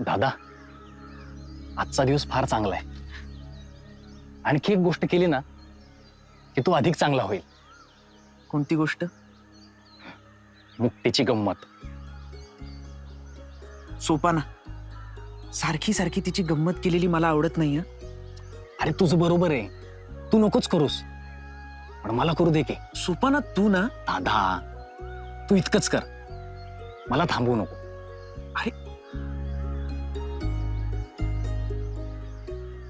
दादा, आजचा दिवस फार चांगला आहे. आणखी एक गोष्ट केली ना की तो अधिक चांगला होईल. कोणती गोष्ट? मुक्तीची गंमत. सोपाना, सारखी सारखी तिची गंमत केलेली मला आवडत नाही. अरे तुझं बरोबर आहे, तू नकोच करूस, पण मला करू दे की. सोपाना तू ना. दादा, तू इतकंच कर, मला थांबवू नको. अरे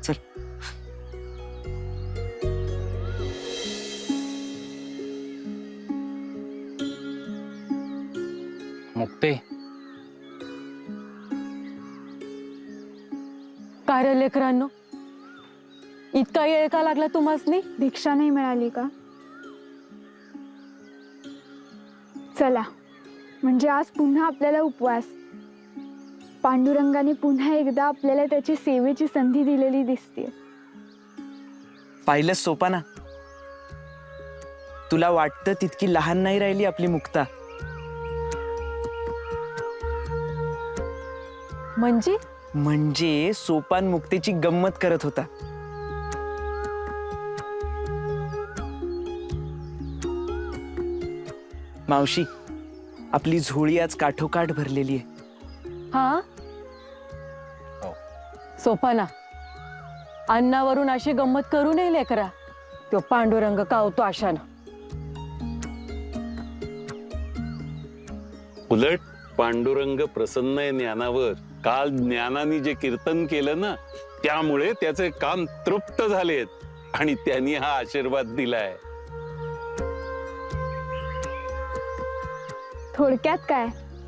चल. मुक्ते, काय रे लेकरांनो, इतका येळ का लागला तुम्हासनी? दीक्षा नाही मिळाली का? चला, म्हणजे आज पुन्हा आपल्याला उपवास. पांडुरंगाने पुन्हा एकदा आपल्याला त्याची सेवेची संधी दिलेली दिसते. पाहिलंच सोपाना, तुला वाटतं तितकी लहान नाही राहिली आपली मुक्ता. म्हणजे सोपान मुक्तेची गंमत करत होता. मावशी, आपली झोळी आज काठोकाठ भरलेली आहे. हा सोपाना, अन्नावरून अशी गंमत करू नये लेकरा. तो पांडुरंग कावतो अशानं. उलट पांडुरंग प्रसन्न आहे ज्ञानावर. काल ज्ञानाने जे कीर्तन केलं ना, त्यामुळे त्याचे कान तृप्त झालेत आणि त्यांनी हा आशीर्वाद दिलाय. थोडक्यात काय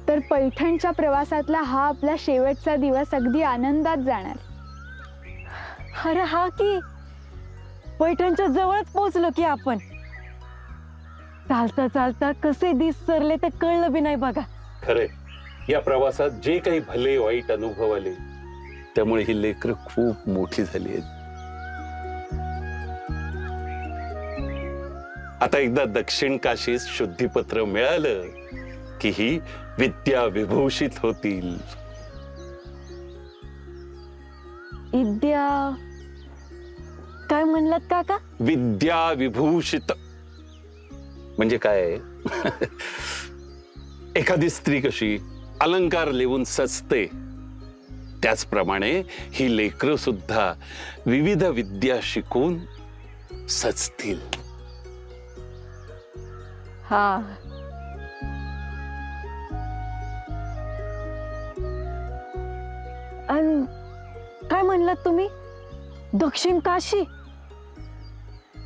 तर पैठणच्या प्रवासातला हा आपला शेवटचा दिवस अगदी आनंदात जाणार. अरे हा की, पैठणच्या जवळच पोहोचलो की आपण. चालता चालता कसे दिस सरले ते कळलं बी नाही बघा. खरे, या प्रवासात जे काही भले वाईट अनुभव आले, त्यामुळे ही लेकरं खूप मोठी झाली आहेत. आता एकदा दक्षिण काशीस शुद्धीपत्र मिळालं की ही विद्या विभूषित होतील. विद्या काय म्हणलात काका? विद्या विभूषित म्हणजे काय? एखादी स्त्री कशी अलंकार लिहून सजते, त्याचप्रमाणे ही लेकरं सुद्धा विविध विद्या शिकून सजतील. हा, अन काय म्हणलात तुम्ही? दक्षिण काशी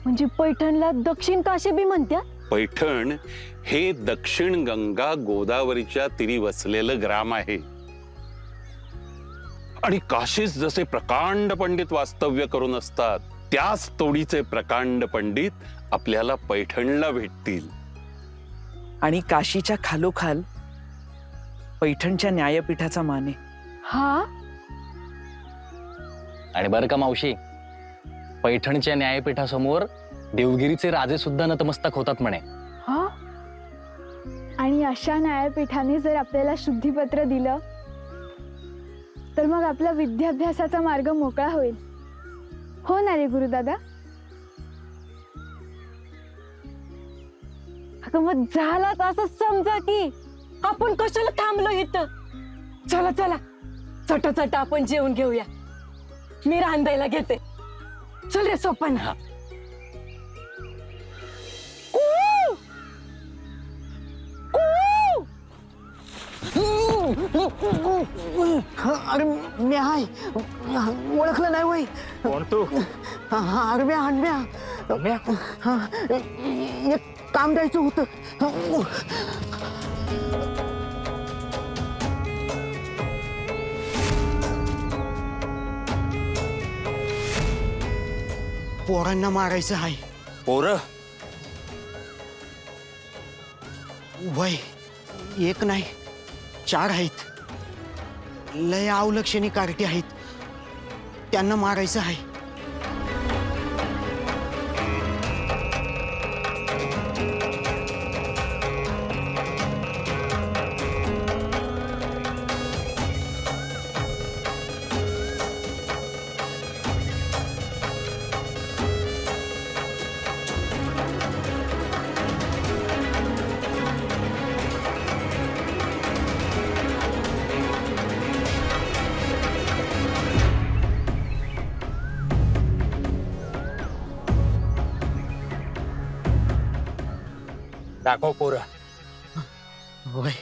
म्हणजे पैठणला दक्षिण काशी बी म्हणत्या? पैठण हे दक्षिण गंगा गोदावरीच्या तीरी वसलेलं ग्राम आहे. आणि काशीस जसे प्रकांड पंडित वास्तव्य करून असतात, त्याच तोडीचे प्रकांड पंडित आपल्याला पैठणला भेटतील. आणि काशीच्या खालोखाल पैठणच्या न्यायपीठाचा मान आहे. हा, आणि बरं का मावशी, पैठणच्या न्यायपीठासमोर देवगिरीचे राजे सुद्धा नतमस्तक होतात म्हणे. हा, आणि अशा न्यायपीठाने जर आपल्याला शुद्धीपत्र दिलं तर मग आपला विद्याभ्यासाचा मार्ग मोकळा होईल. हो ना रे गुरुदादा? अगं मग झालाच असं समजा की. आपण कशाला थांबलो इथं? चला चला, चटा आपण जेवून घेऊया. मी रांधायला घेते. चल रे सोपाना. अरे मी आहे, ओळखलं नाही वय? कोण तू? अरे एक काम द्यायचं होतं. पोरांना मारायचं आहे. पोरं वय एक नाही, 4 आहेत. लय अवलक्षणी कार्टी आहेत, त्यांना मारायचं आहे. दाखव पोरं. होय.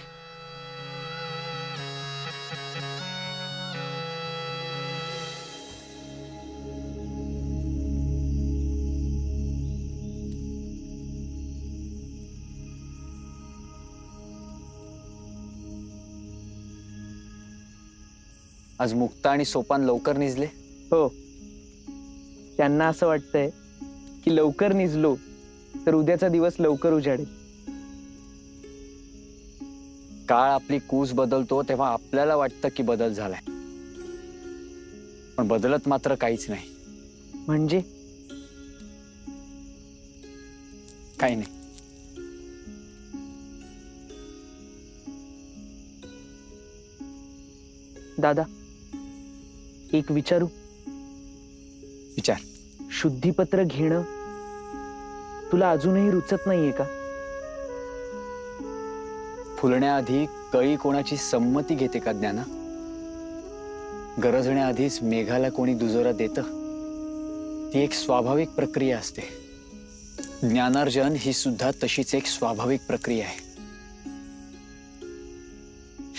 आज मुक्ता आणि सोपान लवकर निजले. हो, त्यांना असं वाटतंय की लवकर निजलो तर उद्याचा दिवस लवकर उजाडेल. काळ आपली कूस बदलतो तेव्हा आपल्याला वाटतं की बदल झालाय, पण बदलत मात्र काहीच नाही. म्हणजे काही नाही. दादा, एक विचारू? विचार. शुद्धीपत्र घेणं तुला अजूनही रुचत नाहीये का? फुलण्याआधी कळी कोणाची संमती घेते का ज्ञाना? गरजण्याआधीच मेघाला कोणी दुजोरा देतं? ती एक स्वाभाविक प्रक्रिया असते. ज्ञानार्जन ही सुद्धा तशीच एक स्वाभाविक प्रक्रिया आहे.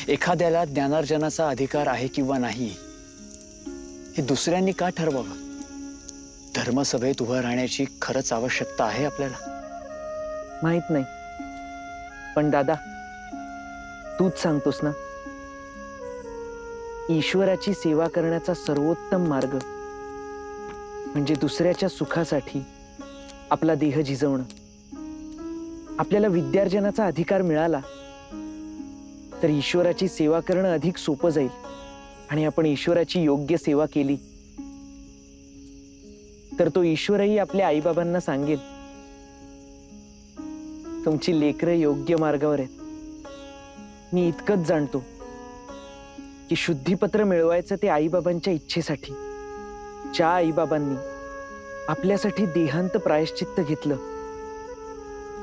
एखाद्याला ज्ञानार्जनाचा अधिकार आहे किंवा नाही हे दुसऱ्यांनी का ठरवावं? धर्मसभेत उभं राहण्याची खरंच आवश्यकता आहे आपल्याला? माहित नाही, पण दादा तूच सांगतोस ना, ईश्वराची सेवा करण्याचा सर्वोत्तम मार्ग म्हणजे दुसऱ्याच्या सुखासाठी आपला देह झिजवणं. आपल्याला विद्यार्जनाचा अधिकार मिळाला तर ईश्वराची सेवा करणं अधिक सोपं जाईल, आणि आपण ईश्वराची योग्य सेवा केली तर तो ईश्वरही आपल्या आईबाबांना सांगेल, तुमची लेकरं योग्य मार्गावर आहेत. मी इतकंच जाणतो की शुद्धीपत्र मिळवायचं ते आईबाबांच्या इच्छेसाठी. ज्या आईबाबांनी आपल्यासाठी देहांत प्रायश्चित्त घेतलं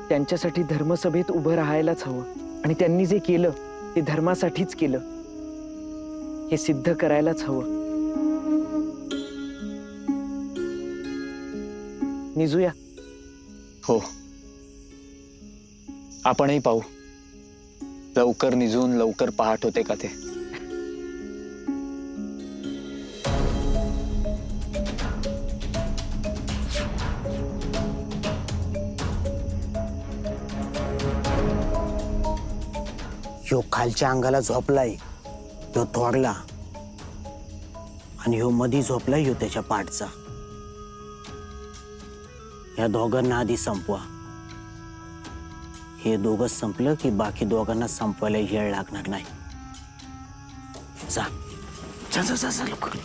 त्यांच्यासाठी धर्मसभेत उभं राहायलाच हवं, आणि त्यांनी जे केलं ते धर्मासाठीच केलं हे सिद्ध करायलाच हवं. निजूया. हो, आपणही पाहू लवकर निजून लवकर पहाट होते का ते. ह्यो खालच्या अंगाला झोपलाय, ह्यो थोरला, आणि ह्यो मधी झोपलाय ह्यो त्याच्या पाठचा. या दोघांना आधी संपवा. हे दोघं संपलं की बाकी दोघांना संपवायला वेळ लागणार नाही. जा जा जा जा, जा लवकर.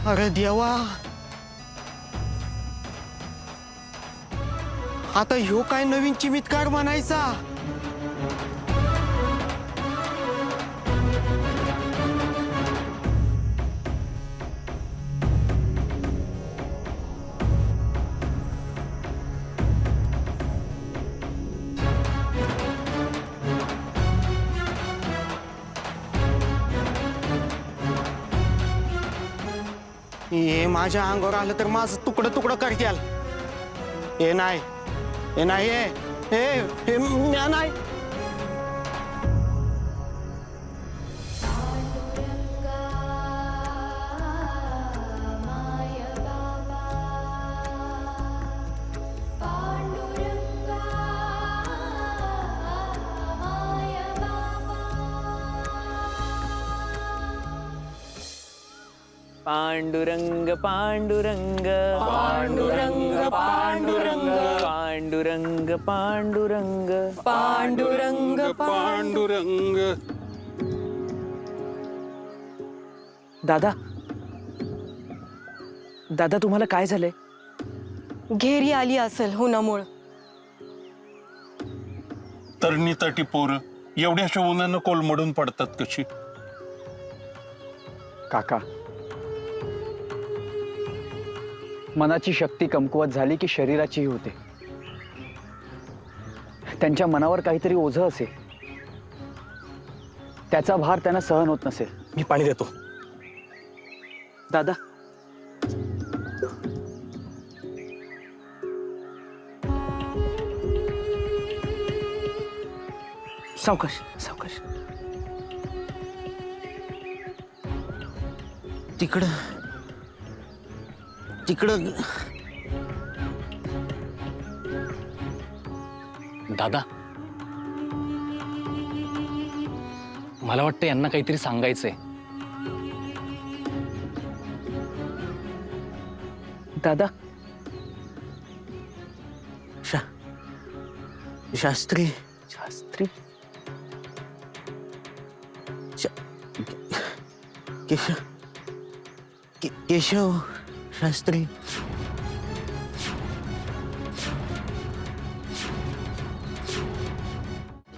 अरे देवा, आता ह्यो काय नवीन चिमितकार म्हणायचा? हे माझ्या अंगावर आलं तर माझं तुकडं तुकडं करत्याल. हे नाही, हे नाही, हे म्या नाही. पांडुरंग पांडुरंग पांडुरंग पांडुरंग पांडुरंग पांडुरंग पांडुरंग पांडुरंग. दादा, दादा तुम्हाला काय झालंय? घेरी आली असेल उन्हामुळं. तरणी तटी पोरं एवढ्याशा उन्हानं कोलमडून पडतात कशी? काका, मनाची शक्ती कमकुवत झाली की शरीराचीही होते. त्यांच्या मनावर काहीतरी ओझं असेल, त्याचा भार त्यांना सहन होत नसेल. मी पाणी देतो. दादा, सावकाश सावकाश. तिकडं तिकडं दादा, मला वाटतं यांना काहीतरी सांगायचंय. दादा, शास्त्री शास्त्री, केशव शास्त्री.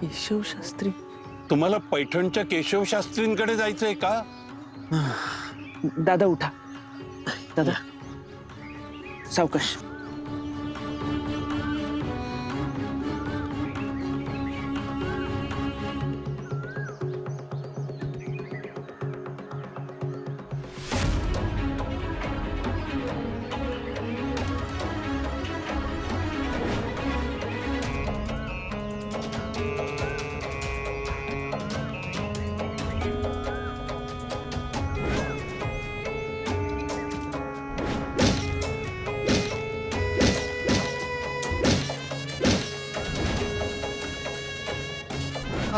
केशव शास्त्री. तुम्हाला पैठणच्या केशव शास्त्रींकडे जायचंय का? दादा उठा. दादा सावकाश.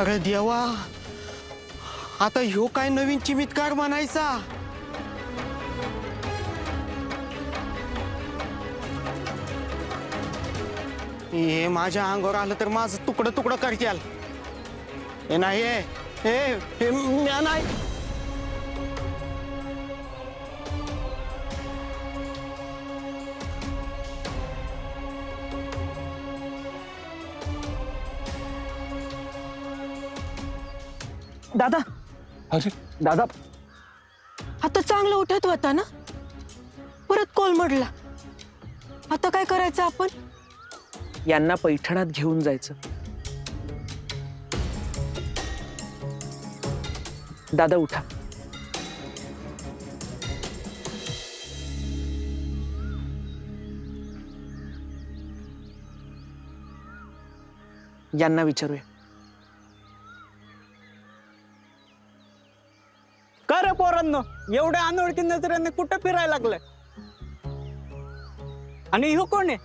अरे देवा, आता ह्यो काय नवीन चिमितकार म्हणायचा? हे माझ्या अंगावर आलं तर माझं तुकडं तुकडं करत्याल. हे नाही, हे म्या नाही. दादा, अरे दादा, आता चांगलं उठत होता ना, परत कोलमडला. आता काय करायचं आपण? यांना पैठणात घेऊन जायचं. दादा उठा. यांना विचारूया. का रे पोरांनो, एवढ्या अनोळखी नजरेने कुठं फिरायला लागलाय? आणि ह्यो कोण आहे?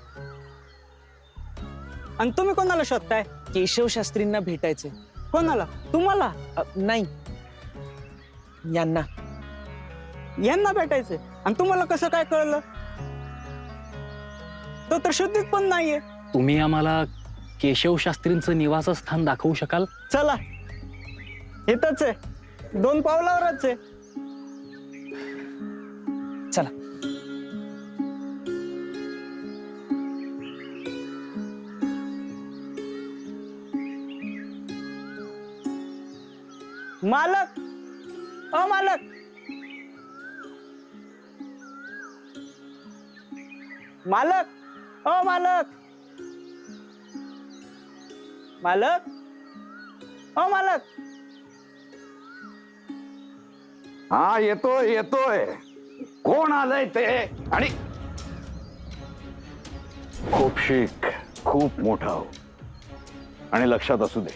आणि तुम्ही कोणाला शोधताय? केशव शास्त्रींना भेटायचे. कोणाला? तुम्हाला? नाही, यांना. यांना भेटायचंय? आणि तुम्हाला कसं काय कळलं? तो तर शुद्धीत पण नाहीये. तुम्ही आम्हाला केशव शास्त्रींचं निवासस्थान दाखवू शकाल? चला, इथंच आहे, 2 पावलावरच आहे. चला. मालक ओ मालक मालक ओ मालक मालक ओ मालक. हा येतोय येतोय. कोण आलंय ते? आणि खूप शिक, खूप मोठा हो. आणि लक्षात असू दे,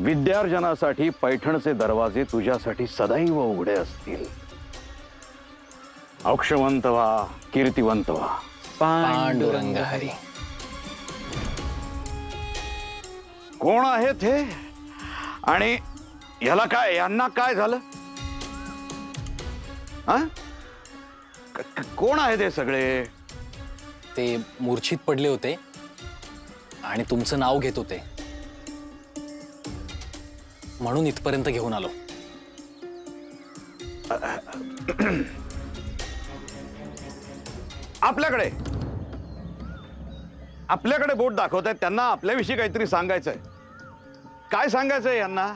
विद्यार्जनासाठी पैठणचे दरवाजे तुझ्यासाठी सदैव उघडे असतील. अक्षवंत व्हा, कीर्तिवंत व्हा. पांडुरंग हरी. कोण आहेत हे? आणि याला काय, यांना काय झालं? हा? कोण आहेत हे सगळे? ते मूर्छित पडले होते आणि तुमचं नाव घेत होते, म्हणून इथपर्यंत घेऊन आलो. आपल्याकडे बोट दाखवत आहेत. त्यांना आपल्याविषयी काहीतरी सांगायचंय. काय सांगायचंय यांना?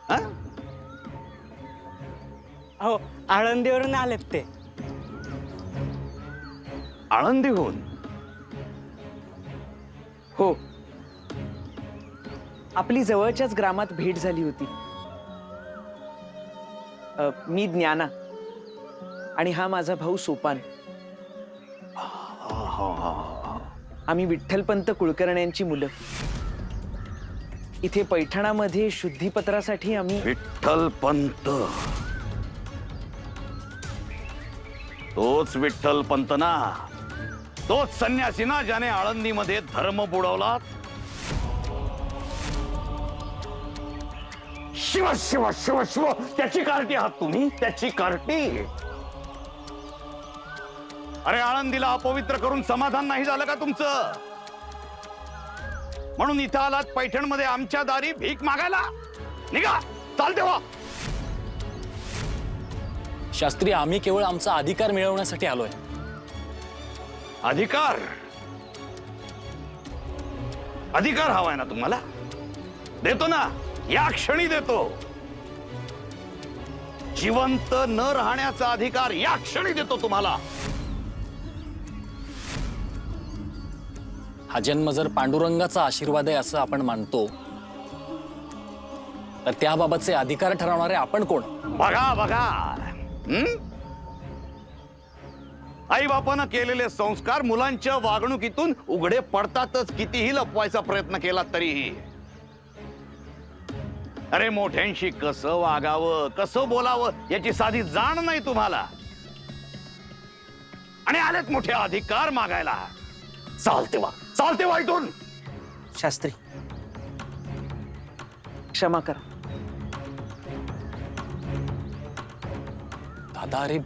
हा? हो, आळंदीवरून आलेत ते. आळंदीहून? हो, आपली जवळच्याच ग्रामात भेट झाली होती. मी ज्ञाना आणि हा माझा भाऊ सोपान. आम्ही विठ्ठलपंत कुलकर्ण्यांची मुलं. इथे पैठणामध्ये शुद्धीपत्रासाठी आम्ही विठ्ठलपंत. तोच विठ्ठलपंत ना? तोच संन्यासी ना ज्याने आळंदीमध्ये धर्म बुडवला? शिव शिव शिव शिव. त्याची कार्टी आहात तुम्ही, त्याची कार्टी. अरे आळंदीला अपवित्र करून समाधान नाही झालं का तुमचं? म्हणून इथं आलात पैठणमध्ये आमच्या दारी भीक मागायला? निघा, चालते व्हा. शास्त्री, आम्ही केवळ आमचा अधिकार मिळवण्यासाठी आलोय. अधिकार? अधिकार हवाय ना तुम्हाला? देतो ना, या क्षणी देतो. जिवंत न राहण्याचा अधिकार या क्षणी देतो तुम्हाला. हा जन्म जर पांडुरंगाचा आशीर्वाद आहे असं आपण मानतो, तर त्याबाबतचे अधिकार ठरवणारे आपण कोण? बघा बघा, आई बापानं केलेले संस्कार मुलांच्या वागणुकीतून उघडे पडतातच, कितीही लपवायचा प्रयत्न केला तरीही. अरे मोठ्यांशी कसं वागावं, कसं बोलावं याची साधी जाण नाही तुम्हाला. आणि आलेत मोठे अधिकार मागायला. चालते वा इथून. शास्त्री, क्षमा करा. दादा, अरे